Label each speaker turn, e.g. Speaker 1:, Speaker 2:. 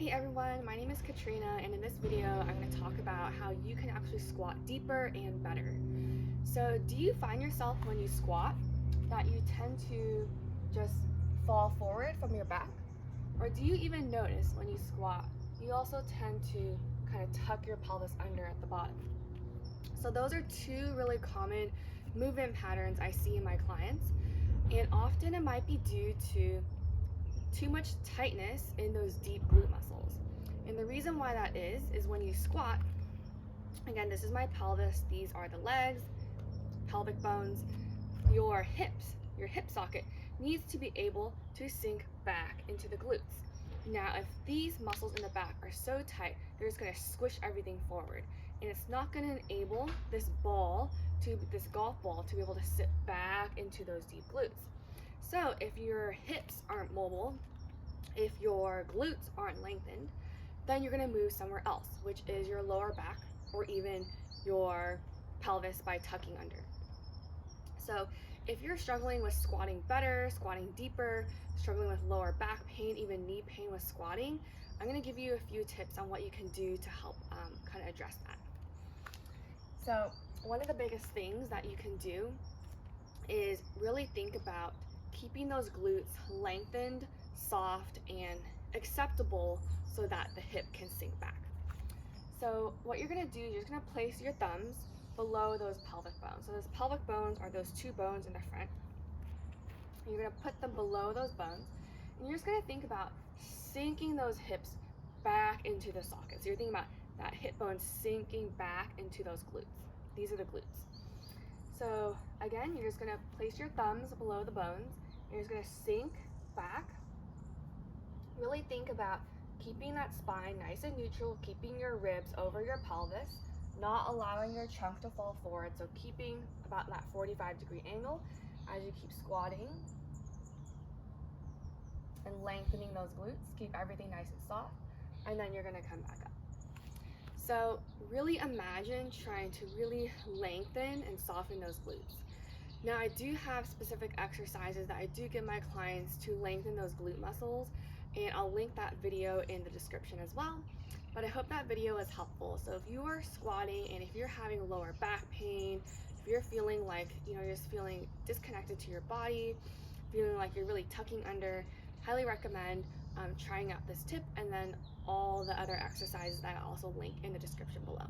Speaker 1: Hey everyone, my name is Katrina, and in this video I'm going to talk about how you can actually squat deeper and better. So do you find yourself when you squat that you tend to just fall forward from your back? Or do you even notice when you squat you also tend to kind of tuck your pelvis under at the bottom? So those are two really common movement patterns I see in my clients, and often it might be due to too much tightness in those deep glute muscles. And the reason why that is when you squat, again, this is my pelvis, these are the legs, pelvic bones, your hips, your hip socket needs to be able to sink back into the glutes. Now, if these muscles in the back are so tight, they're just gonna squish everything forward. And it's not gonna enable this golf ball to be able to sit back into those deep glutes. So if your hips aren't mobile, if your glutes aren't lengthened, then you're gonna move somewhere else, which is your lower back or even your pelvis by tucking under. So if you're struggling with squatting better, squatting deeper, struggling with lower back pain, even knee pain with squatting, I'm gonna give you a few tips on what you can do to help kind of address that. So one of the biggest things that you can do is really think about keeping those glutes lengthened, soft, and acceptable so that the hip can sink back. So what you're gonna do is you're just gonna place your thumbs below those pelvic bones. So those pelvic bones are those two bones in the front. You're gonna put them below those bones, and you're just gonna think about sinking those hips back into the socket. So you're thinking about that hip bone sinking back into those glutes. These are the glutes. So again, you're just gonna place your thumbs below the bones. You're just gonna sink back. Really think about keeping that spine nice and neutral, keeping your ribs over your pelvis, not allowing your trunk to fall forward. So keeping about that 45-degree angle as you keep squatting and lengthening those glutes. Keep everything nice and soft, and then you're gonna come back up. So really imagine trying to really lengthen and soften those glutes. Now I do have specific exercises that I do give my clients to lengthen those glute muscles, and I'll link that video in the description as well. But I hope that video is helpful. So if you are squatting and if you're having lower back pain, if you're feeling like, you're just feeling disconnected to your body, feeling like you're really tucking under, highly recommend trying out this tip and then all the other exercises that I also link in the description below.